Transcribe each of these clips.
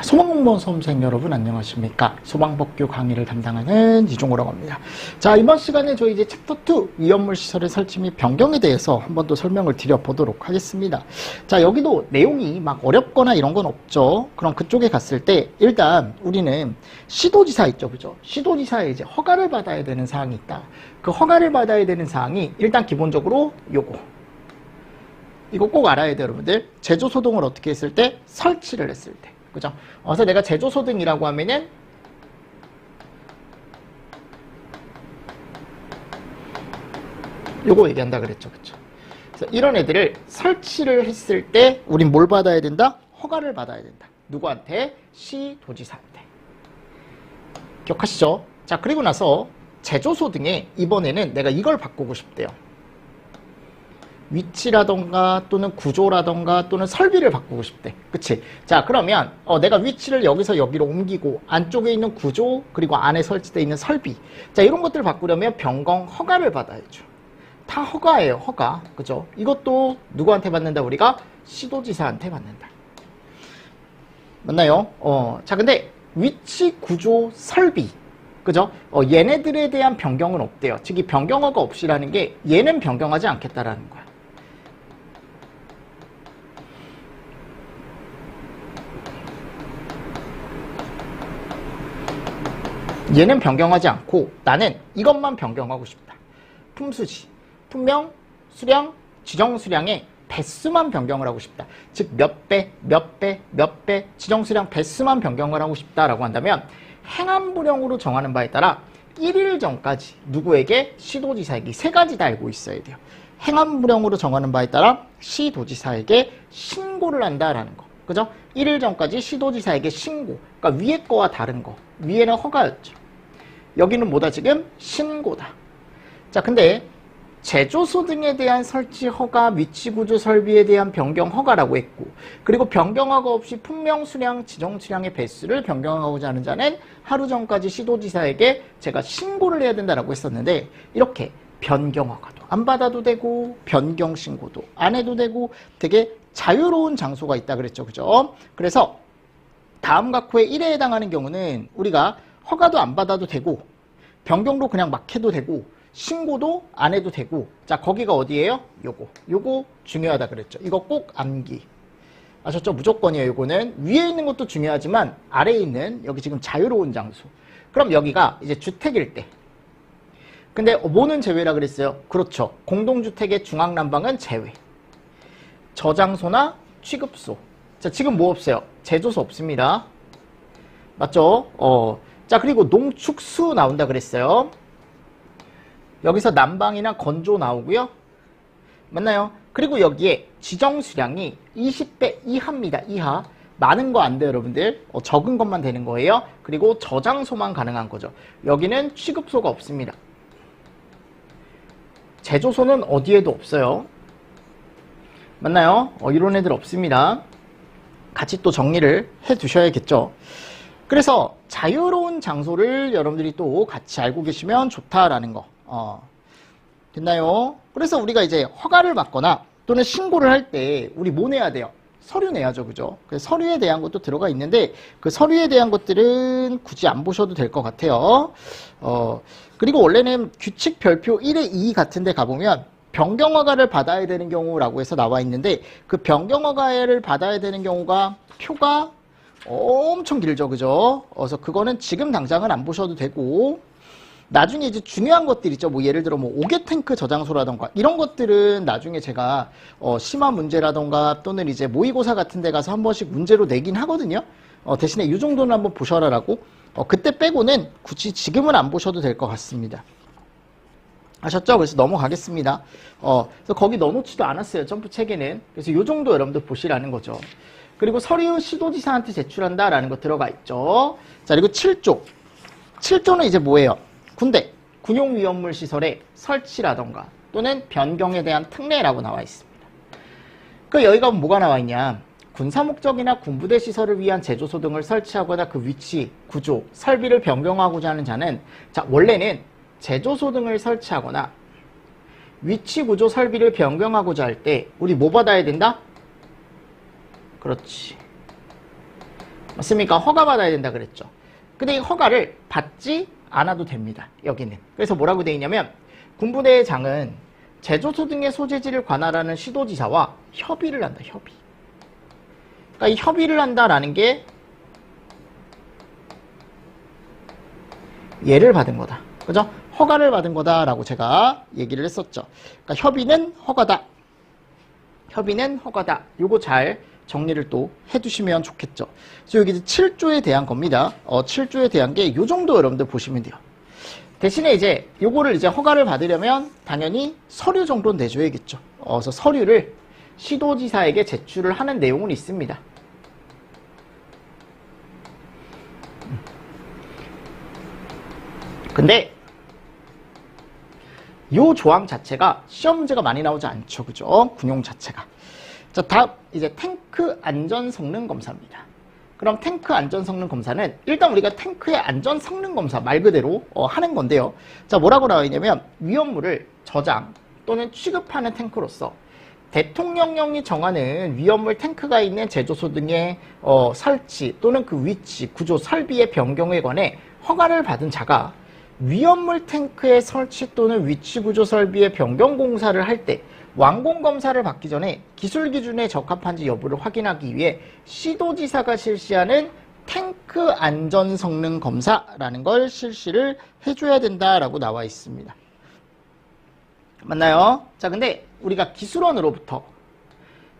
소방공무원 수험생 여러분 안녕하십니까? 소방법규 강의를 담당하는 이종호라고 합니다. 자, 이번 시간에 저희 이제 챕터 2 위험물 시설의 설치 및 변경에 대해서 한 번 더 설명을 드려보도록 하겠습니다. 자, 여기도 내용이 막 어렵거나 이런 건 없죠. 그럼 그쪽에 갔을 때 일단 우리는 시도지사 있죠, 그죠? 시도지사에 이제 허가를 받아야 되는 사항이 있다. 그 허가를 받아야 되는 사항이 일단 기본적으로 요거. 이거 꼭 알아야 돼요, 여러분들. 제조소등을 어떻게 했을 때? 설치를 했을 때. 그죠? 그래서 내가 제조소등이라고 하면은 요거 얘기한다 그랬죠, 그쵸? 그래서 이런 애들을 설치를 했을 때 우린 뭘 받아야 된다? 허가를 받아야 된다. 누구한테? 시도지사한테. 기억하시죠? 자, 그리고 나서 제조소등에 이번에는 내가 이걸 바꾸고 싶대요. 위치라던가 또는 구조라던가 또는 설비를 바꾸고 싶대. 그치? 자, 그러면 내가 위치를 여기서 여기로 옮기고 안쪽에 있는 구조 그리고 안에 설치되어 있는 설비, 자, 이런 것들을 바꾸려면 변경 허가를 받아야죠. 다 허가예요, 허가. 그죠? 이것도 누구한테 받는다? 우리가 시도지사한테 받는다. 맞나요? 자, 근데 위치, 구조, 설비, 그죠? 얘네들에 대한 변경은 없대요. 즉, 이 변경허가 없이라는 게 얘는 변경하지 않겠다라는 거야. 얘는 변경하지 않고 나는 이것만 변경하고 싶다. 품수지, 품명, 수량, 지정 수량의 배수만 변경을 하고 싶다. 즉 몇 배, 몇 배, 몇 배, 지정 수량 배수만 변경을 하고 싶다라고 한다면 행안부령으로 정하는 바에 따라 1일 전까지 누구에게? 시도지사에게. 세 가지 다 알고 있어야 돼요. 행안부령으로 정하는 바에 따라 시도지사에게 신고를 한다라는 거. 그죠? 1일 전까지 시도지사에게 신고. 그러니까 위에 거와 다른 거. 위에는 허가였죠. 여기는 뭐다 지금? 신고다. 자, 근데 제조소 등에 대한 설치 허가, 위치 구조 설비에 대한 변경 허가라고 했고, 그리고 변경 허가 없이 품명 수량, 지정 수량의 배수를 변경하고자 하는 자는 하루 전까지 시도지사에게 제가 신고를 해야 된다라고 했었는데, 이렇게 변경 허가도 안 받아도 되고 변경 신고도 안 해도 되고 되게 자유로운 장소가 있다 그랬죠, 그죠? 그래서 다음 각호의 1에 해당하는 경우는 우리가 허가도 안 받아도 되고 변경도 그냥 막 해도 되고 신고도 안 해도 되고, 자, 거기가 어디예요? 요거 중요하다 그랬죠. 이거 꼭 암기. 아셨죠? 무조건이에요. 요거는 위에 있는 것도 중요하지만 아래에 있는 여기 지금 자유로운 장소. 그럼 여기가 이제 주택일 때. 근데 뭐는 제외라 그랬어요? 그렇죠. 공동주택의 중앙난방은 제외. 저장소나 취급소. 자, 지금 뭐 없어요? 제조소 없습니다. 맞죠? 자, 그리고 농축수 나온다 그랬어요. 여기서 난방이나 건조 나오고요. 맞나요? 그리고 여기에 지정 수량이 20배 이하입니다. 이하. 많은 거 안 돼요, 여러분들. 적은 것만 되는 거예요. 그리고 저장소만 가능한 거죠. 여기는 취급소가 없습니다. 제조소는 어디에도 없어요. 맞나요? 이런 애들 없습니다. 같이 또 정리를 해 두셔야겠죠. 그래서 자유로운 장소를 여러분들이 또 같이 알고 계시면 좋다라는 거. 됐나요? 그래서 우리가 이제 허가를 받거나 또는 신고를 할 때 우리 뭐 내야 돼요? 서류 내야죠, 그죠? 그래서 서류에 대한 것도 들어가 있는데 그 서류에 대한 것들은 굳이 안 보셔도 될 것 같아요. 그리고 원래는 규칙 별표 1의 2 같은 데 가보면 변경허가를 받아야 되는 경우라고 해서 나와 있는데 그 변경허가를 받아야 되는 경우가 표가 엄청 길죠, 그죠? 그래서 그거는 지금 당장은 안 보셔도 되고, 나중에 이제 중요한 것들 있죠. 뭐 예를 들어 뭐 오개탱크 저장소라던가 이런 것들은 나중에 제가 심화 문제라던가 또는 이제 모의고사 같은 데 가서 한 번씩 문제로 내긴 하거든요. 대신에 이 정도는 한번 보셔라라고. 그때 빼고는 굳이 지금은 안 보셔도 될 것 같습니다. 아셨죠? 그래서 넘어가겠습니다. 그래서 거기 넣어놓지도 않았어요, 점프 체계는. 그래서 이 정도 여러분들 보시라는 거죠. 그리고 서류 시도지사한테 제출한다라는 거 들어가 있죠. 자, 그리고 7조. 7조는 이제 뭐예요? 군대, 군용위험물 시설의 설치라던가 또는 변경에 대한 특례라고 나와 있습니다. 그 여기가 뭐가 나와 있냐? 군사목적이나 군부대 시설을 위한 제조소 등을 설치하거나 그 위치, 구조, 설비를 변경하고자 하는 자는, 자, 원래는 제조소 등을 설치하거나 위치, 구조, 설비를 변경하고자 할 때 우리 뭐 받아야 된다? 그렇지. 맞습니까? 허가받아야 된다 그랬죠. 근데 이 허가를 받지 않아도 됩니다. 여기는. 그래서 뭐라고 되어 있냐면 군부대장은 제조소 등의 소재지를 관할하는 시도지사와 협의를 한다. 협의. 그러니까 이 협의를 한다라는 게 예를 받은 거다. 그죠? 허가를 받은 거다라고 제가 얘기를 했었죠. 그러니까 협의는 허가다. 협의는 허가다. 요거 잘 정리를 또 해두시면 좋겠죠. 그래서 여기 7조에 대한 겁니다. 7조에 대한 게 요 정도 여러분들 보시면 돼요. 대신에 이제 요거를 이제 허가를 받으려면 당연히 서류 정도는 내줘야겠죠. 그래서 서류를 시도지사에게 제출을 하는 내용은 있습니다. 근데 요 조항 자체가 시험 문제가 많이 나오지 않죠. 그죠? 군용 자체가. 자, 다음 이제 탱크 안전 성능 검사입니다. 그럼 탱크 안전 성능 검사는 일단 우리가 탱크의 안전 성능 검사 말 그대로 하는 건데요. 자, 뭐라고 나와 있냐면 위험물을 저장 또는 취급하는 탱크로서 대통령령이 정하는 위험물 탱크가 있는 제조소 등의 설치 또는 그 위치, 구조, 설비의 변경에 관해 허가를 받은 자가 위험물 탱크의 설치 또는 위치, 구조, 설비의 변경 공사를 할 때 완공 검사를 받기 전에 기술 기준에 적합한지 여부를 확인하기 위해 시도지사가 실시하는 탱크 안전 성능 검사라는 걸 실시를 해줘야 된다라고 나와 있습니다. 맞나요? 자, 근데 우리가 기술원으로부터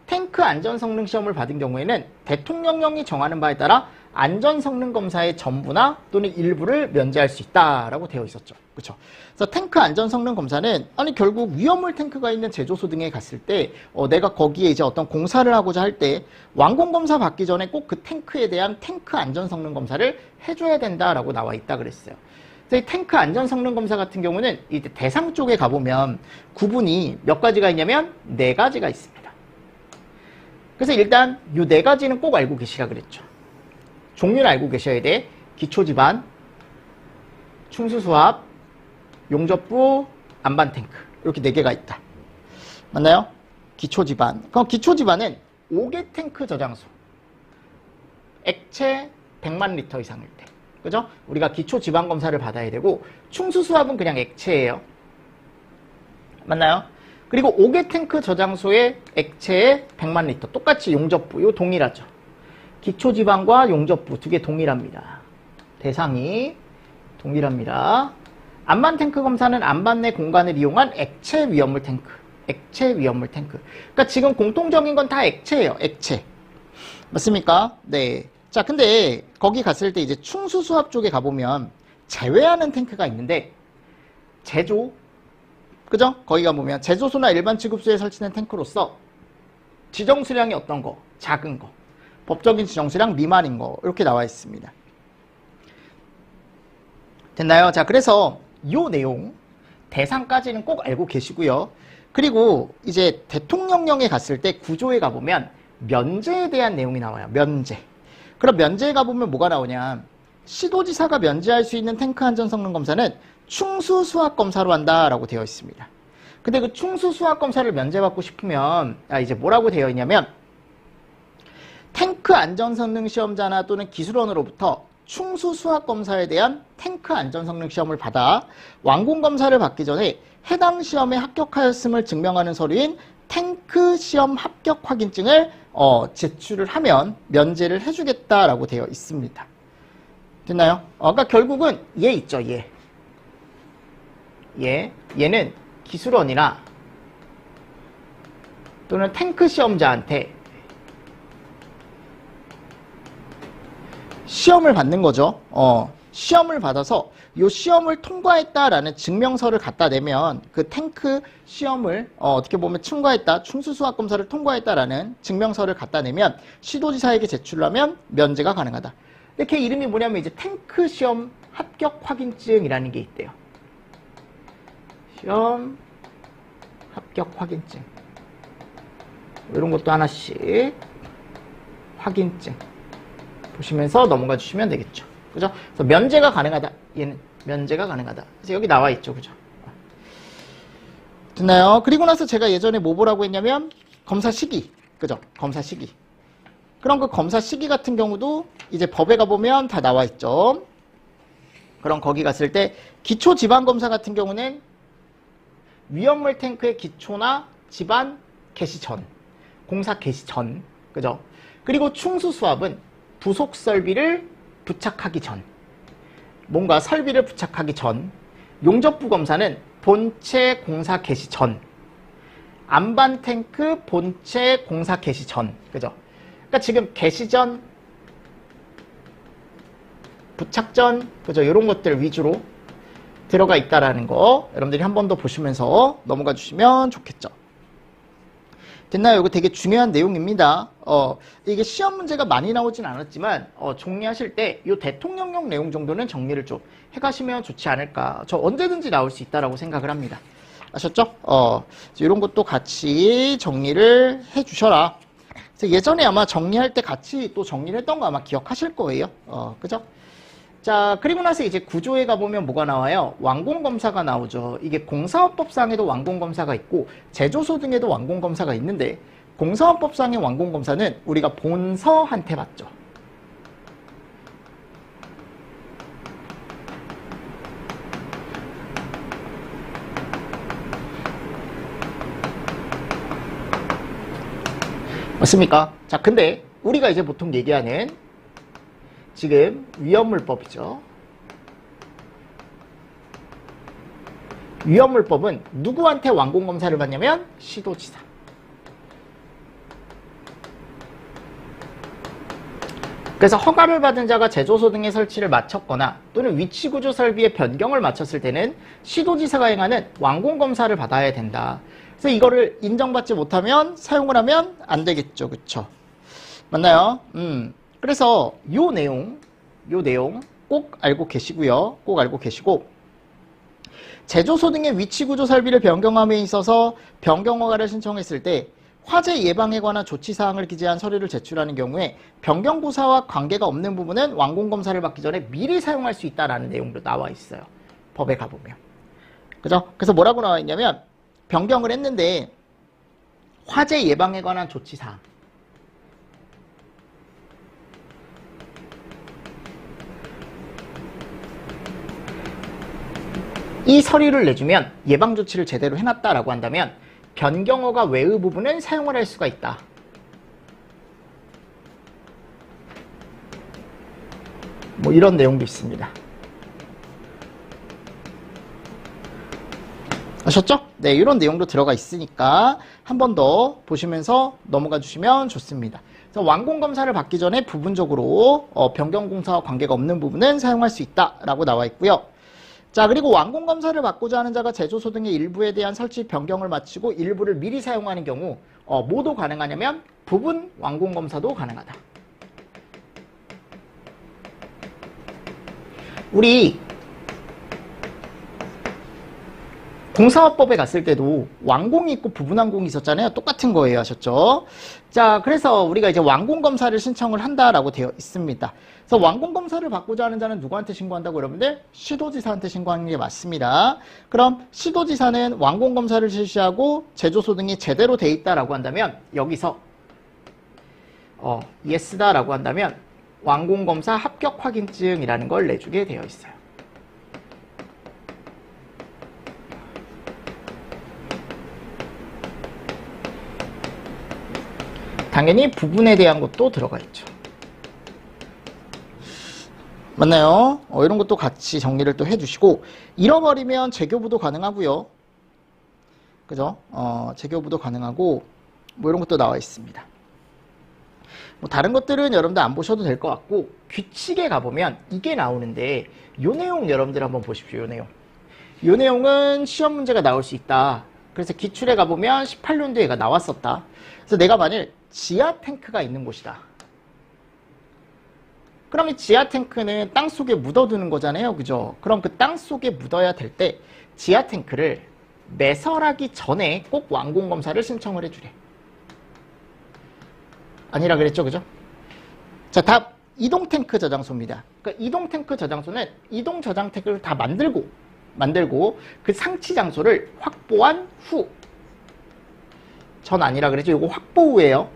탱크 안전 성능 시험을 받은 경우에는 대통령령이 정하는 바에 따라 안전 성능 검사의 전부나 또는 일부를 면제할 수 있다라고 되어 있었죠. 그렇죠? 그래서 탱크 안전 성능 검사는 아니 결국 위험물 탱크가 있는 제조소 등에 갔을 때 내가 거기에 이제 어떤 공사를 하고자 할 때 완공 검사 받기 전에 꼭 그 탱크에 대한 탱크 안전 성능 검사를 해줘야 된다라고 나와 있다 그랬어요. 그래서 이 탱크 안전 성능 검사 같은 경우는 이제 대상 쪽에 가보면 구분이 몇 가지가 있냐면 4가지가 있습니다. 그래서 일단 이 4가지는 꼭 알고 계시라 그랬죠. 종류를 알고 계셔야 돼. 기초지반, 충수수압, 용접부, 안반탱크 이렇게 4개가 있다. 맞나요? 기초지반. 그럼 기초지반은 5개 탱크 저장소. 액체 100만 리터 이상일 때. 그죠? 우리가 기초지반 검사를 받아야 되고 충수수압은 그냥 액체예요. 맞나요? 그리고 5개 탱크 저장소의 액체에 100만 리터. 똑같이 용접부. 이거 동일하죠. 기초지반과 용접부 2개 동일합니다. 대상이 동일합니다. 안반탱크 검사는 안반 내 공간을 이용한 액체 위험물 탱크. 액체 위험물 탱크. 그러니까 지금 공통적인 건 다 액체예요. 액체. 맞습니까? 네. 자, 근데 거기 갔을 때 이제 충수수압 쪽에 가보면 제외하는 탱크가 있는데 제조, 그죠? 거기 가보면 제조소나 일반 취급소에 설치된 탱크로서 지정수량이 어떤 거? 작은 거. 법적인 지정수량 미만인 거 이렇게 나와 있습니다. 됐나요? 자, 그래서 요 내용 대상까지는 꼭 알고 계시고요. 그리고 이제 대통령령에 갔을 때 구조에 가보면 면제에 대한 내용이 나와요. 면제. 그럼 면제에 가보면 뭐가 나오냐. 시도지사가 면제할 수 있는 탱크 안전 성능 검사는 충수수압 검사로 한다라고 되어 있습니다. 근데 그 충수수압 검사를 면제받고 싶으면 이제 뭐라고 되어 있냐면 탱크 안전성능 시험자나 또는 기술원으로부터 충수수압 검사에 대한 탱크 안전성능 시험을 받아 완공 검사를 받기 전에 해당 시험에 합격하였음을 증명하는 서류인 탱크 시험 합격 확인증을 제출을 하면 면제를 해주겠다라고 되어 있습니다. 됐나요? 그러니까 결국은 얘 있죠, 얘. 얘는 기술원이나 또는 탱크 시험자한테 시험을 받는 거죠. 시험을 받아서 이 시험을 통과했다라는 증명서를 갖다 내면 그 탱크 시험을 어떻게 보면 통과했다, 충수수압 검사를 통과했다라는 증명서를 갖다 내면 시도지사에게 제출하면 면제가 가능하다. 근데 걔 이름이 뭐냐면 이제 탱크 시험 합격 확인증이라는 게 있대요. 시험 합격 확인증. 이런 것도 하나씩 확인증 보시면서 넘어가 주시면 되겠죠. 그죠? 그래서 면제가 가능하다. 얘는 면제가 가능하다. 그래서 여기 나와 있죠. 그죠? 됐나요? 그리고 나서 제가 예전에 뭐 보라고 했냐면 검사 시기. 그죠? 검사 시기. 그럼 그 검사 시기 같은 경우도 이제 법에 가보면 다 나와 있죠. 그럼 거기 갔을 때 기초 지반 검사 같은 경우는 위험물 탱크의 기초나 지반 개시 전, 공사 개시 전, 그죠? 그리고 충수 수압은 부속 설비를 부착하기 전, 뭔가 설비를 부착하기 전, 용접부 검사는 본체 공사 개시 전, 안반 탱크 본체 공사 개시 전, 그죠? 그러니까 지금 개시 전, 부착 전, 그죠? 이런 것들 위주로 들어가 있다라는 거 여러분들이 한 번 더 보시면서 넘어가 주시면 좋겠죠. 됐나요? 이거 되게 중요한 내용입니다. 이게 시험 문제가 많이 나오진 않았지만 정리하실 때 이 대통령령 내용 정도는 정리를 좀 해가시면 좋지 않을까. 저 언제든지 나올 수 있다라고 생각을 합니다. 아셨죠? 이런 것도 같이 정리를 해주셔라. 그래서 예전에 아마 정리할 때 같이 또 정리를 했던 거 아마 기억하실 거예요. 그죠? 자, 그리고 나서 이제 구조에 가보면 뭐가 나와요? 완공검사가 나오죠. 이게 공사업법상에도 완공검사가 있고 제조소 등에도 완공검사가 있는데 공사업법상의 완공검사는 우리가 본서한테 받죠. 맞습니까? 자, 근데 우리가 이제 보통 얘기하는 지금 위험물법이죠. 위험물법은 누구한테 완공검사를 받냐면 시도지사. 그래서 허가를 받은 자가 제조소 등의 설치를 마쳤거나 또는 위치구조 설비의 변경을 마쳤을 때는 시도지사가 행하는 완공검사를 받아야 된다. 그래서 이거를 인정받지 못하면 사용을 하면 안 되겠죠. 그쵸? 맞나요? 그래서 요 내용 꼭 알고 계시고요. 꼭 알고 계시고 제조소 등의 위치구조 설비를 변경함에 있어서 변경 허가를 신청했을 때 화재 예방에 관한 조치사항을 기재한 서류를 제출하는 경우에 변경고사와 관계가 없는 부분은 완공검사를 받기 전에 미리 사용할 수 있다라는 내용도 나와 있어요. 법에 가보면. 그죠? 그래서 뭐라고 나와 있냐면 변경을 했는데 화재 예방에 관한 조치사항 이 서류를 내주면 예방조치를 제대로 해놨다라고 한다면 변경허가 외의 부분은 사용을 할 수가 있다. 뭐 이런 내용도 있습니다. 아셨죠? 네, 이런 내용도 들어가 있으니까 한 번 더 보시면서 넘어가 주시면 좋습니다. 그래서 완공검사를 받기 전에 부분적으로 변경공사와 관계가 없는 부분은 사용할 수 있다라고 나와 있고요. 자, 그리고 완공검사를 받고자 하는 자가 제조소 등의 일부에 대한 설치 변경을 마치고 일부를 미리 사용하는 경우 뭐도 가능하냐면 부분 완공검사도 가능하다. 우리 공사업법에 갔을 때도 완공이 있고 부분 완공이 있었잖아요. 똑같은 거예요. 하셨죠? 자, 그래서 우리가 이제 완공검사를 신청을 한다라고 되어 있습니다. 그래서 완공검사를 받고자 하는 자는 누구한테 신고한다고 여러분들? 시도지사한테 신고하는 게 맞습니다. 그럼 시도지사는 완공검사를 실시하고 제조소 등이 제대로 돼 있다라고 한다면 여기서 yes다라고 한다면 완공검사 합격 확인증이라는 걸 내주게 되어 있어요. 당연히 부분에 대한 것도 들어가 있죠. 맞나요? 이런 것도 같이 정리를 또 해주시고 잃어버리면 재교부도 가능하고요. 그죠? 재교부도 가능하고 뭐 이런 것도 나와 있습니다. 뭐 다른 것들은 여러분들 안 보셔도 될 것 같고 규칙에 가보면 이게 나오는데 요 내용 여러분들 한번 보십시오. 요 내용. 요 내용은 시험 문제가 나올 수 있다. 그래서 기출에 가보면 18년도에 얘가 나왔었다. 그래서 내가 만일 지하 탱크가 있는 곳이다. 그럼 이 지하 탱크는 땅 속에 묻어두는 거잖아요. 그죠? 그럼 그 땅 속에 묻어야 될 때 지하 탱크를 매설하기 전에 꼭 완공검사를 신청을 해주래. 아니라 그랬죠. 그죠? 자, 답. 이동 탱크 저장소입니다. 그러니까 이동 탱크 저장소는 이동 저장 탱크를 다 만들고 그 상치 장소를 확보한 후. 전 아니라 그랬죠. 이거 확보 후예요.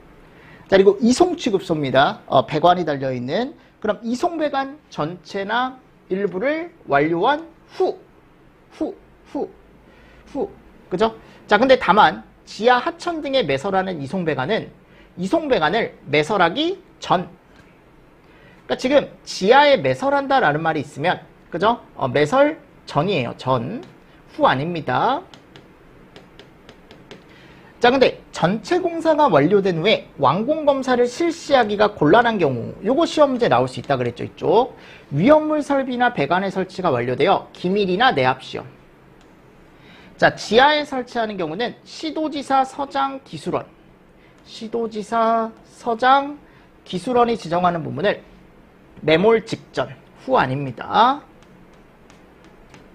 자, 그리고 이송취급소입니다. 배관이 달려있는. 그럼 이송배관 전체나 일부를 완료한 후. 그죠? 자, 근데 다만 지하 하천 등에 매설하는 이송배관을 매설하기 전. 그러니까 지금 지하에 매설한다라는 말이 있으면, 그죠? 매설 전이에요. 전. 후 아닙니다. 자, 근데 전체 공사가 완료된 후에 완공검사를 실시하기가 곤란한 경우, 요거 시험 문제 나올 수 있다 그랬죠, 이쪽. 위험물 설비나 배관의 설치가 완료되어 기밀이나 내압 시험. 자, 지하에 설치하는 경우는 시도지사, 서장, 기술원. 시도지사, 서장, 기술원이 지정하는 부분을 매몰 직전, 후 아닙니다.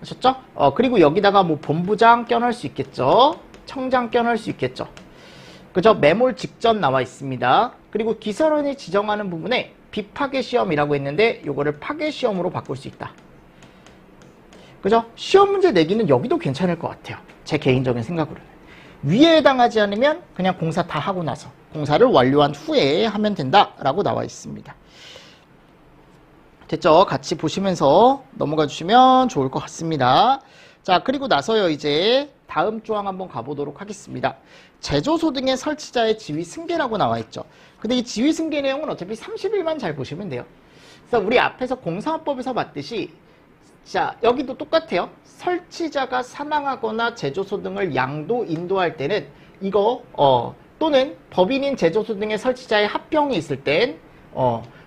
아셨죠? 그리고 여기다가 뭐 본부장 껴넣을 수 있겠죠. 청장 껴넣을 수 있겠죠. 그죠? 매몰 직전 나와 있습니다. 그리고 기술원이 지정하는 부분에 비파괴 시험이라고 했는데 요거를 파괴 시험으로 바꿀 수 있다. 그죠? 시험 문제 내기는 여기도 괜찮을 것 같아요. 제 개인적인 생각으로는. 위에 해당하지 않으면 그냥 공사 다 하고 나서 공사를 완료한 후에 하면 된다라고 나와 있습니다. 됐죠? 같이 보시면서 넘어가 주시면 좋을 것 같습니다. 자, 그리고 나서요, 이제 다음 조항 한번 가보도록 하겠습니다. 제조소 등의 설치자의 지위 승계라고 나와 있죠. 근데 이 지위 승계 내용은 어차피 30일만 잘 보시면 돼요. 그래서 우리 앞에서 공사업법에서 봤듯이, 자, 여기도 똑같아요. 설치자가 사망하거나 제조소 등을 양도, 인도할 때는 이거, 또는 법인인 제조소 등의 설치자의 합병이 있을 땐,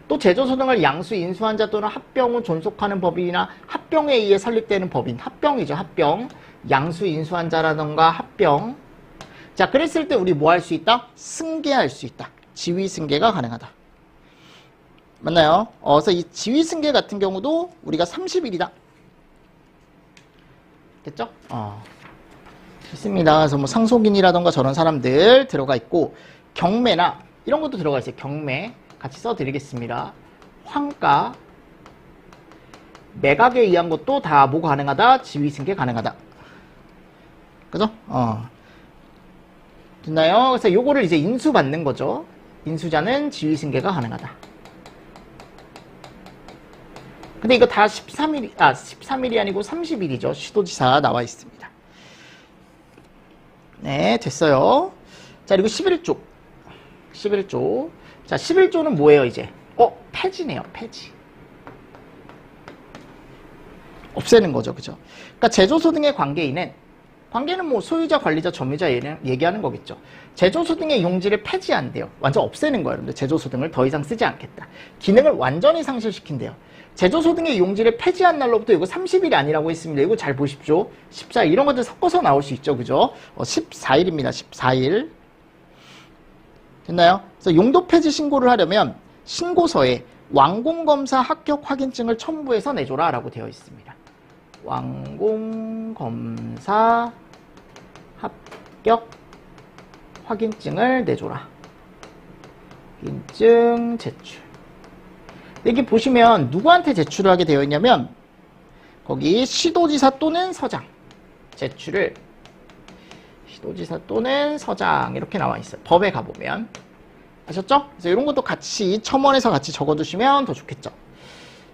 또 제조소 등을 양수, 인수한 자 또는 합병 후 존속하는 법인이나 합병에 의해 설립되는 법인, 합병이죠, 합병. 양수, 인수한 자라던가 합병. 자, 그랬을 때 우리 뭐 할 수 있다? 승계할 수 있다. 지위 승계가 가능하다. 맞나요? 그래서 이 지위 승계 같은 경우도 우리가 30일이다. 됐죠? 있습니다. 그래서 뭐 상속인이라던가 저런 사람들 들어가 있고, 경매나 이런 것도 들어가 있어요. 경매. 같이 써드리겠습니다. 환가, 매각에 의한 것도 다 뭐 가능하다? 지위승계 가능하다. 그죠? 됐나요? 그래서 요거를 이제 인수받는 거죠. 인수자는 지위승계가 가능하다. 근데 이거 다 13일이 아니고 30일이죠. 시도지사 나와 있습니다. 네, 됐어요. 자, 그리고 11조. 11조. 자, 11조는 뭐예요, 이제? 폐지네요, 폐지. 없애는 거죠, 그죠? 그러니까 제조소 등의 관계는 뭐 소유자, 관리자, 점유자 얘기하는 거겠죠. 제조소 등의 용지를 폐지한대요. 완전 없애는 거예요, 여러분들. 제조소 등을 더 이상 쓰지 않겠다. 기능을 완전히 상실시킨대요. 제조소 등의 용지를 폐지한 날로부터 이거 30일이 아니라고 했습니다. 이거 잘 보십시오. 14일, 이런 것들 섞어서 나올 수 있죠, 그죠? 14일입니다, 14일. 됐나요? 그래서 용도 폐지 신고를 하려면 신고서에 완공검사 합격 확인증을 첨부해서 내줘라 라고 되어 있습니다. 완공검사 합격 확인증을 내줘라. 확인증 제출. 여기 보시면 누구한테 제출을 하게 되어 있냐면 거기 시도지사 또는 서장 제출을 시도지사 또는 서장 이렇게 나와 있어요. 법에 가보면. 아셨죠? 그래서 이런 것도 같이 첨언해서 같이 적어두시면 더 좋겠죠.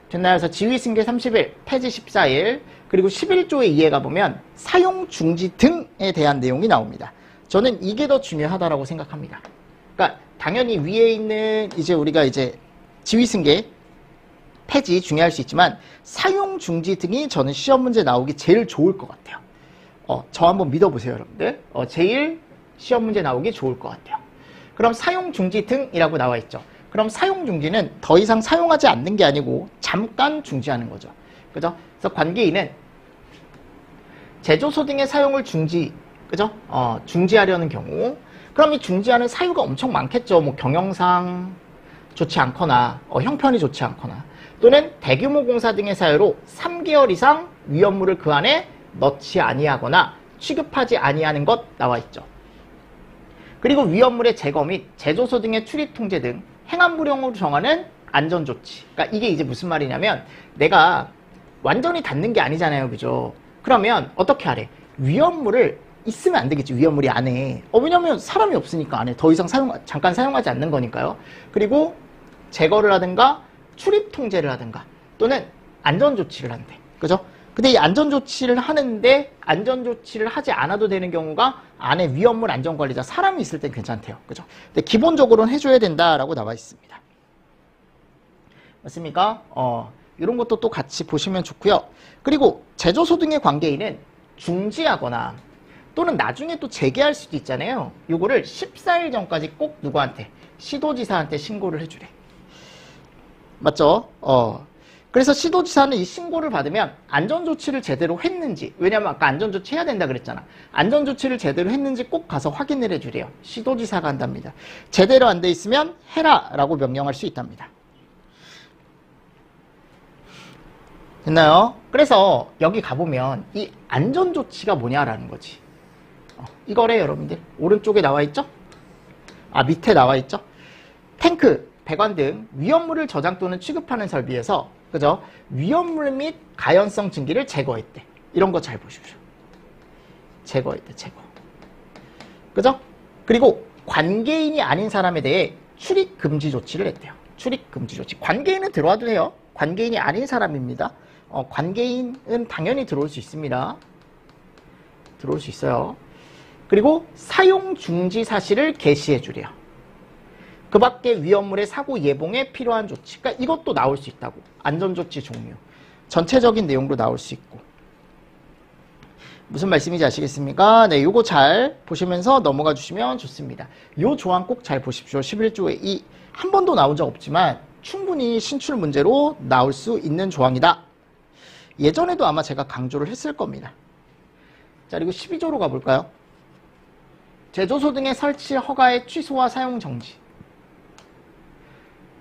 됐나요? 그래서 지위승계 30일, 폐지 14일, 그리고 11조에 이해 가보면 사용 중지 등에 대한 내용이 나옵니다. 저는 이게 더 중요하다라고 생각합니다. 그러니까 당연히 위에 있는 이제 우리가 이제 지위승계, 폐지 중요할 수 있지만 사용 중지 등이 저는 시험 문제 나오기 제일 좋을 것 같아요. 저 한번 믿어보세요, 여러분들. 제일 시험 문제 나오기 좋을 것 같아요. 그럼 사용 중지 등이라고 나와 있죠. 그럼 사용 중지는 더 이상 사용하지 않는 게 아니고 잠깐 중지하는 거죠. 그죠? 그래서 관계인은 제조소 등의 사용을 그죠? 중지하려는 경우. 그럼 이 중지하는 사유가 엄청 많겠죠. 뭐 경영상 좋지 않거나, 형편이 좋지 않거나, 또는 대규모 공사 등의 사유로 3개월 이상 위험물을 그 안에 넣지 아니하거나 취급하지 아니하는 것 나와 있죠. 그리고 위험물의 제거 및 제조소 등의 출입 통제 등 행안부령으로 정하는 안전조치. 그러니까 이게 이제 무슨 말이냐면 내가 완전히 닫는 게 아니잖아요. 그죠? 그러면 어떻게 하래? 위험물을 있으면 안 되겠지, 위험물이 안에. 왜냐면 사람이 없으니까 안에 더 이상 잠깐 사용하지 않는 거니까요. 그리고 제거를 하든가 출입 통제를 하든가 또는 안전조치를 한대. 그죠? 근데 이 안전조치를 하는데 안전조치를 하지 않아도 되는 경우가 안에 위험물 안전관리자 사람이 있을 땐 괜찮대요. 그죠? 근데 기본적으로는 해줘야 된다라고 나와 있습니다. 맞습니까? 이런 것도 또 같이 보시면 좋고요. 그리고 제조소 등의 관계인은 중지하거나 또는 나중에 또 재개할 수도 있잖아요. 요거를 14일 전까지 꼭 누구한테? 시도지사한테 신고를 해주래. 맞죠? 그래서 시도지사는 이 신고를 받으면 안전조치를 제대로 했는지, 왜냐면 아까 안전조치 해야 된다 그랬잖아. 안전조치를 제대로 했는지 꼭 가서 확인을 해주래요. 시도지사가 한답니다. 제대로 안 돼 있으면 해라 라고 명령할 수 있답니다. 됐나요? 그래서 여기 가보면 이 안전조치가 뭐냐라는 거지. 이거래 여러분들. 오른쪽에 나와 있죠? 밑에 나와 있죠? 탱크, 배관 등 위험물을 저장 또는 취급하는 설비에서 그죠? 위험물 및 가연성 증기를 제거했대. 이런 거 잘 보십시오. 제거했대, 제거. 그죠? 그리고 관계인이 아닌 사람에 대해 출입 금지 조치를 했대요. 출입 금지 조치. 관계인은 들어와도 돼요. 관계인이 아닌 사람입니다. 관계인은 당연히 들어올 수 있습니다. 들어올 수 있어요. 그리고 사용 중지 사실을 게시해 주래요. 그 밖에 위험물의 사고 예방에 필요한 조치. 그러니까 이것도 나올 수 있다고. 안전조치 종류. 전체적인 내용도 나올 수 있고. 무슨 말씀인지 아시겠습니까? 네, 요거 잘 보시면서 넘어가 주시면 좋습니다. 요 조항 꼭 잘 보십시오. 11조에 이 한 번도 나온 적 없지만 충분히 신출 문제로 나올 수 있는 조항이다. 예전에도 아마 제가 강조를 했을 겁니다. 자, 그리고 12조로 가볼까요? 제조소 등의 설치 허가의 취소와 사용 정지.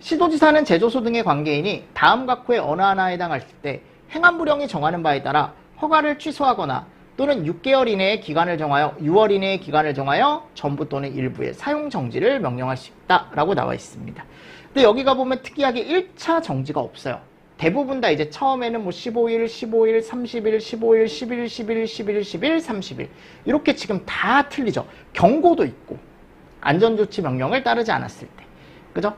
시도지사는 제조소 등의 관계인이 다음 각호의 어느 하나에 해당할 때 행안부령이 정하는 바에 따라 허가를 취소하거나 또는 6개월 이내의 기간을 정하여 6월 이내의 기간을 정하여 전부 또는 일부의 사용 정지를 명령할 수 있다라고 나와 있습니다. 근데 여기 가보면 특이하게 1차 정지가 없어요. 대부분 다 이제 처음에는 뭐 15일, 15일, 30일, 15일, 11일, 11일, 11일, 11일, 30일 이렇게 지금 다 틀리죠. 경고도 있고 안전조치 명령을 따르지 않았을 때. 그죠?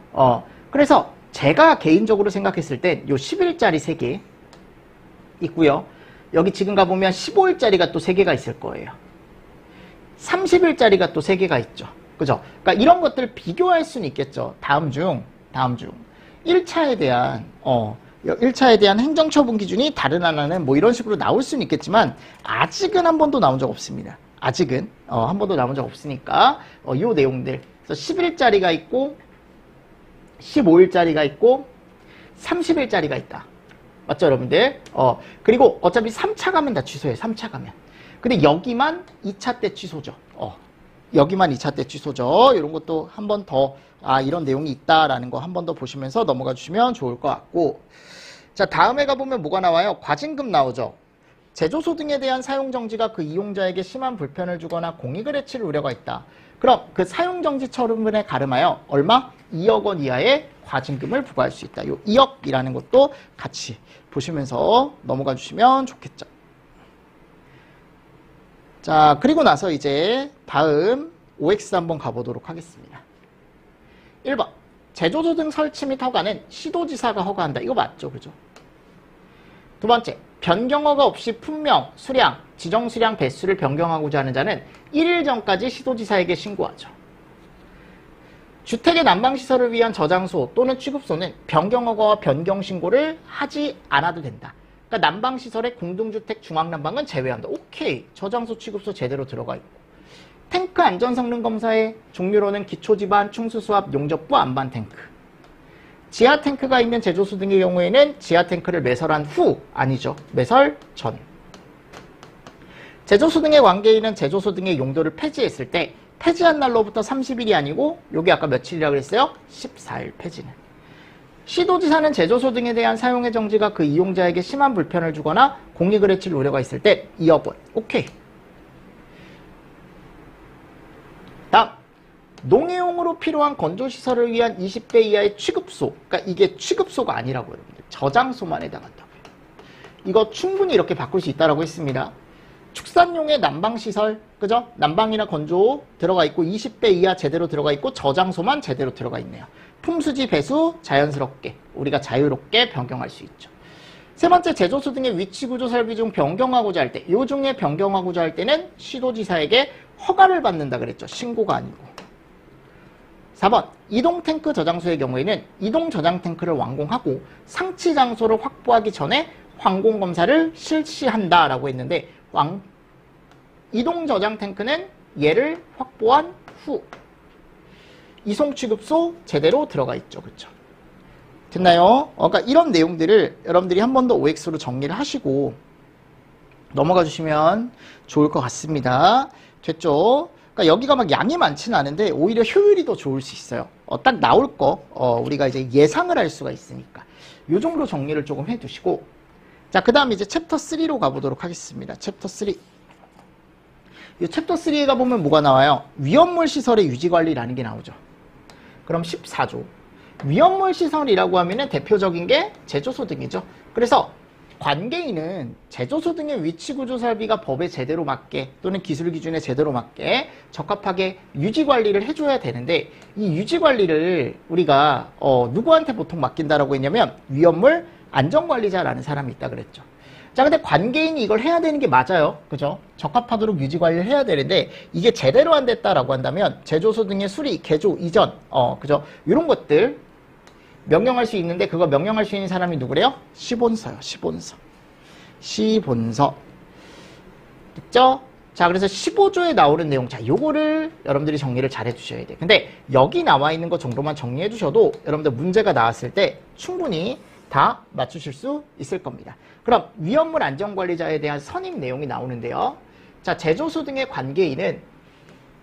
그래서 제가 개인적으로 생각했을 땐 요 10일짜리 3개 있고요. 여기 지금 가보면 15일짜리가 또 3개가 있을 거예요. 30일짜리가 또 3개가 있죠. 그죠? 그러니까 이런 것들 비교할 수는 있겠죠. 다음 중 1차에 대한 행정처분 기준이 다른 하나는 뭐 이런 식으로 나올 수는 있겠지만 아직은 한 번도 나온 적 없습니다. 아직은 한 번도 나온 적 없으니까 요 내용들. 그래서 10일짜리가 있고 15일짜리가 있고 30일짜리가 있다. 맞죠 여러분들? 그리고 어차피 3차 가면 다 취소해요. 3차 가면. 근데 여기만 2차 때 취소죠. 여기만 2차 때 취소죠. 이런 것도 한 번 더 이런 내용이 있다라는 거 한 번 더 보시면서 넘어가 주시면 좋을 것 같고. 자, 다음에 가보면 뭐가 나와요? 과징금 나오죠. 제조소 등에 대한 사용정지가 그 이용자에게 심한 불편을 주거나 공익을 해칠 우려가 있다. 그럼 그 사용정지 처분에 가름하여 얼마? 2억 원 이하의 과징금을 부과할 수 있다. 요 2억이라는 것도 같이 보시면서 넘어가 주시면 좋겠죠. 자, 그리고 나서 이제 다음 OX 한번 가보도록 하겠습니다. 1번. 제조소 등 설치 및 허가는 시도지사가 허가한다. 이거 맞죠? 그죠? 두 번째. 변경허가 없이 품명, 수량, 지정 수량 배수를 변경하고자 하는 자는 1일 전까지 시도지사에게 신고하죠. 주택의 난방시설을 위한 저장소 또는 취급소는 변경허가와 변경신고를 하지 않아도 된다. 그러니까 난방시설의 공동주택 중앙난방은 제외한다. 오케이. 저장소, 취급소 제대로 들어가 있고. 탱크 안전성능검사의 종류로는 기초지반, 충수수압, 용접부, 안반 탱크. 지하 탱크가 있는 제조소 등의 경우에는 지하 탱크를 매설한 후, 아니죠. 매설 전. 제조소 등의 관계인은 제조소 등의 용도를 폐지했을 때 폐지한 날로부터 30일이 아니고 여기 아까 며칠이라고 그랬어요? 14일 폐지는. 시도지사는 제조소 등에 대한 사용의 정지가 그 이용자에게 심한 불편을 주거나 공익을 해칠 우려가 있을 때 2억 원. 오케이. 다음. 농해용으로 필요한 건조시설을 위한 20배 이하의 취급소. 그러니까 이게 취급소가 아니라고 여러분들. 저장소만 해당한다고요. 이거 충분히 이렇게 바꿀 수 있다고 했습니다. 축산용의 난방시설, 그죠? 난방이나 건조 들어가 있고 20배 이하 제대로 들어가 있고 저장소만 제대로 들어가 있네요. 품수지 배수 자연스럽게 우리가 자유롭게 변경할 수 있죠. 세 번째, 제조소 등의 위치 구조 설비 중 변경하고자 할 때, 요 중에 변경하고자 할 때는 시도지사에게 허가를 받는다 그랬죠. 신고가 아니고. 4번, 이동 탱크 저장소의 경우에는 이동 저장 탱크를 완공하고 상치 장소를 확보하기 전에 완공 검사를 실시한다라고 했는데, 이동 저장 탱크는 얘를 확보한 후 이송 취급소 제대로 들어가 있죠. 그렇죠? 됐나요? 그러니까 이런 내용들을 여러분들이 한 번 더 OX로 정리를 하시고 넘어가 주시면 좋을 것 같습니다. 됐죠? 그러니까 여기가 막 양이 많지는 않은데 오히려 효율이 더 좋을 수 있어요. 딱 나올 거 우리가 이제 예상을 할 수가 있으니까 이 정도 정리를 조금 해두시고, 자, 그 다음 이제 챕터 3로 가보도록 하겠습니다. 챕터 3. 이 챕터 3에 가보면 뭐가 나와요? 위험물 시설의 유지관리라는 게 나오죠. 그럼 14조. 위험물 시설이라고 하면은 대표적인 게 제조소 등이죠. 그래서 관계인은 제조소 등의 위치 구조 설비가 법에 제대로 맞게 또는 기술 기준에 제대로 맞게 적합하게 유지 관리를 해줘야 되는데, 이 유지 관리를 우리가 누구한테 보통 맡긴다라고 했냐면 위험물 안전관리자라는 사람이 있다 그랬죠. 자, 근데 관계인이 이걸 해야 되는 게 맞아요. 그죠? 적합하도록 유지 관리를 해야 되는데 이게 제대로 안 됐다라고 한다면 제조소 등의 수리, 개조, 이전, 그죠? 이런 것들 명령할 수 있는데, 그거 명령할 수 있는 사람이 누구래요? 시본서요. 시본서. 됐죠? 자, 그래서 15조에 나오는 내용, 자, 요거를 여러분들이 정리를 잘 해주셔야 돼요. 근데 여기 나와 있는 것 정도만 정리해 주셔도 여러분들 문제가 나왔을 때 충분히 다 맞추실 수 있을 겁니다. 그럼 위험물 안전관리자에 대한 선임 내용이 나오는데요. 자, 제조소 등의 관계인은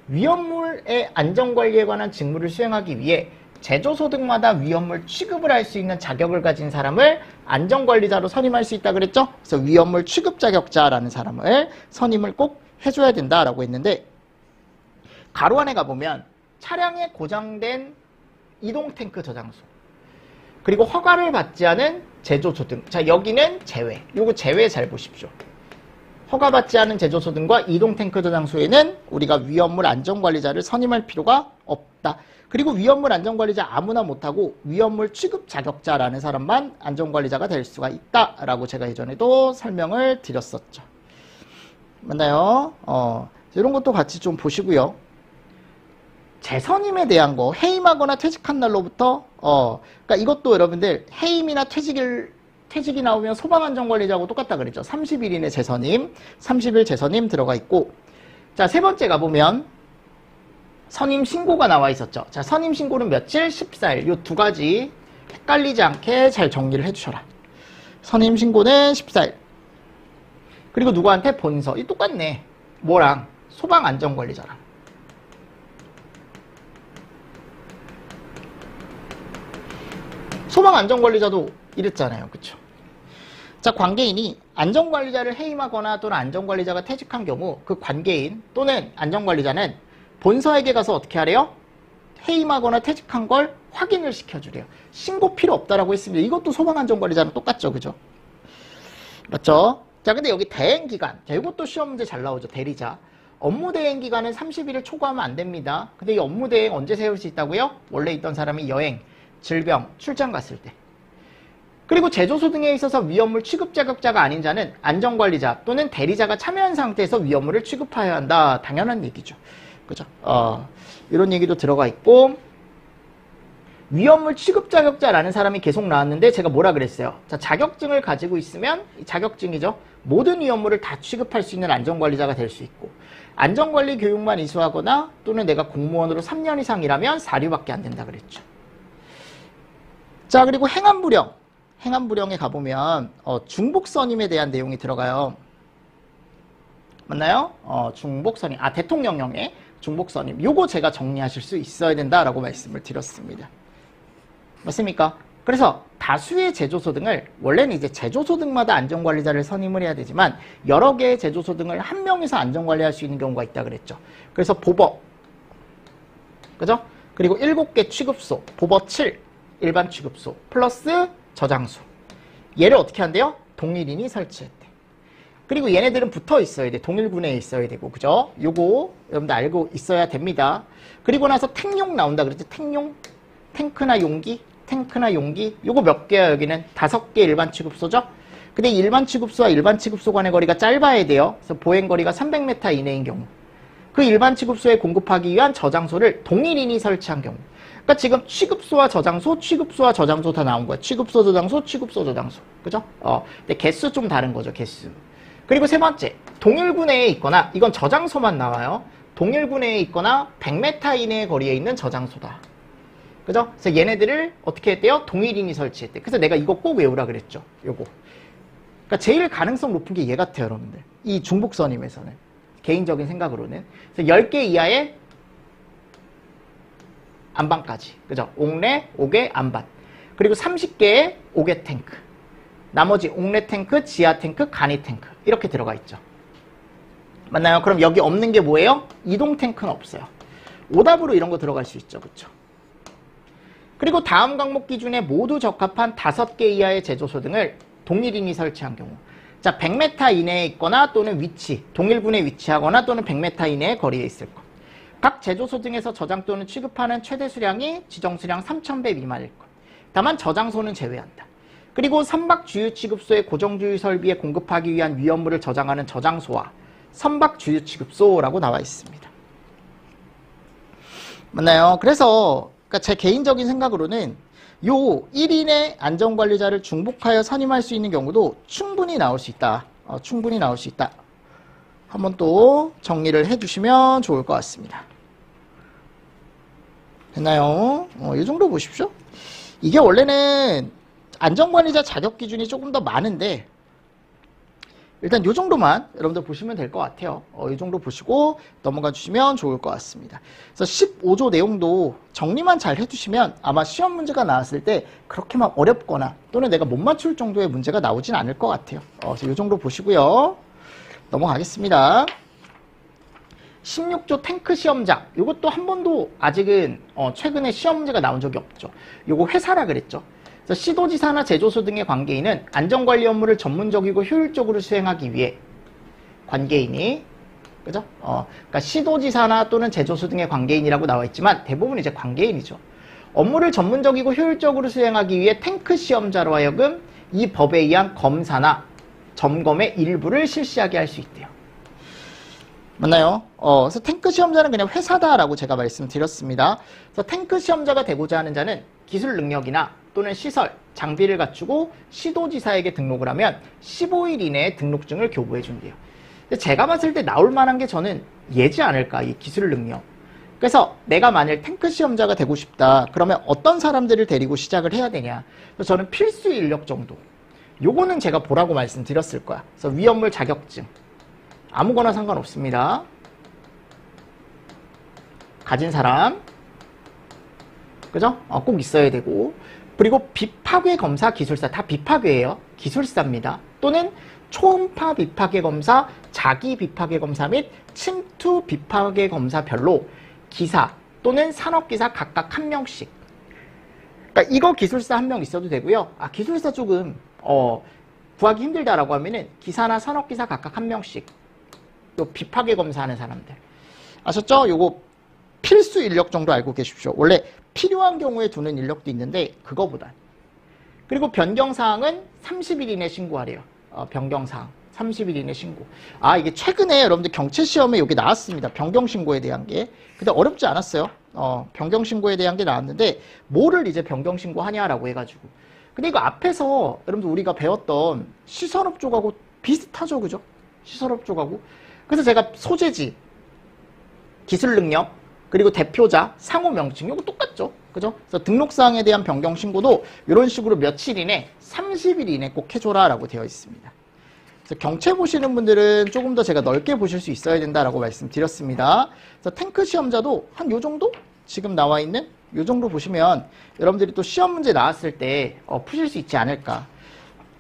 위험물의 안전관리에 관한 직무를 수행하기 위해 제조소 등마다 위험물 취급을 할 수 있는 자격을 가진 사람을 안전관리자로 선임할 수 있다 그랬죠? 그래서 위험물 취급 자격자라는 사람을 선임을 꼭 해줘야 된다라고 했는데, 가로 안에 가보면 차량에 고장된 이동 탱크 저장소, 그리고 허가를 받지 않은 제조소 등. 자, 여기는 제외. 요거 제외 잘 보십시오. 허가받지 않은 제조소 등과 이동 탱크 저장소에는 우리가 위험물 안전관리자를 선임할 필요가 없다. 그리고 위험물 안전관리자 아무나 못하고 위험물 취급 자격자라는 사람만 안전관리자가 될 수가 있다라고 제가 예전에도 설명을 드렸었죠. 맞나요? 이런 것도 같이 좀 보시고요. 재선임에 대한 거, 해임하거나 퇴직한 날로부터 그러니까 이것도 여러분들 해임이나 퇴직이 나오면 소방안전관리자하고 똑같다 그랬죠. 30일 이내 재선임, 30일 재선임 들어가 있고, 자, 세 번째 가보면 선임 신고가 나와 있었죠. 자, 선임 신고는 며칠? 14일. 요 두 가지 헷갈리지 않게 잘 정리를 해주셔라. 선임 신고는 14일. 그리고 누구한테? 본서. 이 똑같네. 뭐랑? 소방안전관리자랑. 소방안전관리자도 이랬잖아요. 그쵸? 자, 관계인이 안전관리자를 해임하거나 또는 안전관리자가 퇴직한 경우 그 관계인 또는 안전관리자는 본서에게 가서 어떻게 하래요? 해임하거나 퇴직한 걸 확인을 시켜주래요. 신고 필요 없다라고 했습니다. 이것도 소방안전관리자랑 똑같죠. 그죠? 맞죠? 자, 근데 여기 대행기간. 자, 이것도 시험 문제 잘 나오죠. 대리자. 업무 대행기간은 30일을 초과하면 안 됩니다. 근데 이 업무 대행 언제 세울 수 있다고요? 원래 있던 사람이 여행, 질병, 출장 갔을 때. 그리고 제조소 등에 있어서 위험물 취급 자격자가 아닌 자는 안전관리자 또는 대리자가 참여한 상태에서 위험물을 취급해야 한다. 당연한 얘기죠. 그죠? 이런 얘기도 들어가 있고, 위험물 취급 자격자라는 사람이 계속 나왔는데 제가 뭐라 그랬어요? 자, 자격증을 가지고 있으면, 자격증이죠. 모든 위험물을 다 취급할 수 있는 안전관리자가 될 수 있고, 안전관리 교육만 이수하거나 또는 내가 공무원으로 3년 이상 일하면 4류밖에 안 된다 그랬죠. 자, 그리고 행안부령. 행안부령에 가보면 중복선임에 대한 내용이 들어가요. 맞나요? 중복선임. 대통령령에 중복선임. 요거 제가 정리하실 수 있어야 된다라고 말씀을 드렸습니다. 맞습니까? 그래서 다수의 제조소 등을, 원래는 이제 제조소 등마다 안전관리자를 선임을 해야 되지만 여러 개의 제조소 등을 한 명에서 안전관리할 수 있는 경우가 있다 그랬죠. 그래서 보버, 그죠? 그리고 7개 취급소, 보버 7, 일반 취급소, 플러스 저장소. 얘를 어떻게 한대요? 동일인이 설치했대. 그리고 얘네들은 붙어 있어야 돼. 동일군에 있어야 되고, 그죠? 요거 여러분들 알고 있어야 됩니다. 그리고 나서 탱용 나온다 그랬지? 탱용, 탱크나 용기, 탱크나 용기. 요거 몇 개야 여기는? 5개 일반 취급소죠? 근데 일반 취급소와 일반 취급소 간의 거리가 짧아야 돼요. 그래서 보행거리가 300m 이내인 경우. 그 일반 취급소에 공급하기 위한 저장소를 동일인이 설치한 경우. 그러니까 지금 취급소와 저장소, 취급소와 저장소 다 나온 거야. 취급소, 저장소, 취급소, 저장소. 그죠? 근데 개수 좀 다른 거죠, 개수. 그리고 세 번째, 동일구 내에 있거나, 이건 저장소만 나와요. 동일구 내에 있거나 100m 이내의 거리에 있는 저장소다. 그죠? 그래서 얘네들을 어떻게 했대요? 동일인이 설치했대. 그래서 내가 이거 꼭 외우라 그랬죠. 요거. 그러니까 제일 가능성 높은 게 얘 같아요, 여러분들. 이 중북선임에서는. 개인적인 생각으로는. 그래서 10개 이하의 안반까지. 그죠? 옥내, 옥외, 안반. 그리고 30개의 옥외 탱크. 나머지 옥내 탱크, 지하 탱크, 간이 탱크. 이렇게 들어가 있죠. 맞나요? 그럼 여기 없는 게 뭐예요? 이동 탱크는 없어요. 오답으로 이런 거 들어갈 수 있죠. 그쵸? 그리고 다음 항목 기준에 모두 적합한 5개 이하의 제조소 등을 동일인이 설치한 경우. 자, 100m 이내에 있거나 또는 위치, 동일군에 위치하거나 또는 100m 이내의 거리에 있을 것. 각 제조소 등에서 저장 또는 취급하는 최대 수량이 지정 수량 3000배 미만일 것. 다만 저장소는 제외한다. 그리고 선박 주유 취급소의 고정 주유 설비에 공급하기 위한 위험물을 저장하는 저장소와 선박 주유 취급소라고 나와 있습니다. 맞나요? 그래서 그러니까 제 개인적인 생각으로는 요 1인의 안전관리자를 중복하여 선임할 수 있는 경우도 충분히 나올 수 있다. 충분히 나올 수 있다. 한번 또 정리를 해주시면 좋을 것 같습니다. 됐나요? 이 정도 보십시오. 이게 원래는 안전관리자 자격 기준이 조금 더 많은데 일단 이 정도만 여러분들 보시면 될 것 같아요. 이 정도 보시고 넘어가 주시면 좋을 것 같습니다. 그래서 15조 내용도 정리만 잘 해주시면 아마 시험 문제가 나왔을 때 그렇게 막 어렵거나 또는 내가 못 맞출 정도의 문제가 나오진 않을 것 같아요. 그래서 이 정도 보시고요. 넘어가겠습니다. 16조 탱크 시험장. 이것도 한 번도 아직은 최근에 시험 문제가 나온 적이 없죠. 이거 회사라 그랬죠. 그래서 시도지사나 제조소 등의 관계인은 안전관리 업무를 전문적이고 효율적으로 수행하기 위해 관계인이 그죠? 그러니까 시도지사나 또는 제조소 등의 관계인이라고 나와 있지만 대부분 이제 관계인이죠. 업무를 전문적이고 효율적으로 수행하기 위해 탱크 시험자로 하여금 이 법에 의한 검사나 점검의 일부를 실시하게 할 수 있대요. 맞나요? 그래서 탱크 시험자는 그냥 회사다라고 제가 말씀드렸습니다. 그래서 탱크 시험자가 되고자 하는 자는 기술 능력이나 또는 시설, 장비를 갖추고 시도지사에게 등록을 하면 15일 이내에 등록증을 교부해 준대요. 제가 봤을 때 나올 만한 게 저는 얘지 않을까, 이 기술 능력. 그래서 내가 만일 탱크 시험자가 되고 싶다. 그러면 어떤 사람들을 데리고 시작을 해야 되냐. 그래서 저는 필수 인력 정도. 요거는 제가 보라고 말씀드렸을 거야. 그래서 위험물 자격증. 아무거나 상관없습니다. 가진 사람. 그죠? 꼭 있어야 되고. 그리고 비파괴 검사 기술사. 다 비파괴예요. 기술사입니다. 또는 초음파 비파괴 검사, 자기 비파괴 검사 및 침투 비파괴 검사별로 기사 또는 산업기사 각각 한 명씩. 그러니까 이거 기술사 한 명 있어도 되고요. 기술사 조금 구하기 힘들다라고 하면은 기사나 산업기사 각각 한 명씩. 요 비파괴 검사하는 사람들. 아셨죠? 요거 필수 인력 정도 알고 계십시오. 원래 필요한 경우에 두는 인력도 있는데 그거보단. 그리고 변경사항은 30일 이내 신고하래요. 변경사항 30일 이내 신고. 이게 최근에 여러분들 경채시험에 여기 나왔습니다. 변경신고에 대한 게. 근데 어렵지 않았어요. 변경신고에 대한 게 나왔는데 뭐를 이제 변경신고하냐라고 해가지고. 근데 이거 앞에서 여러분들 우리가 배웠던 시설업 쪽하고 비슷하죠. 그죠? 시설업 쪽하고. 그래서 제가 소재지, 기술 능력, 그리고 대표자, 상호 명칭 이거 똑같죠. 그죠? 그래서 등록사항에 대한 변경 신고도 이런 식으로 며칠 이내, 30일 이내 꼭 해줘라 라고 되어 있습니다. 그래서 경채 보시는 분들은 조금 더 제가 넓게 보실 수 있어야 된다라고 말씀드렸습니다. 그래서 탱크 시험자도 한 요 정도? 지금 나와 있는 요 정도 보시면 여러분들이 또 시험 문제 나왔을 때 푸실 수 있지 않을까.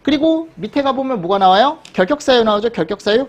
그리고 밑에 가보면 뭐가 나와요? 결격사유 나오죠? 결격사유?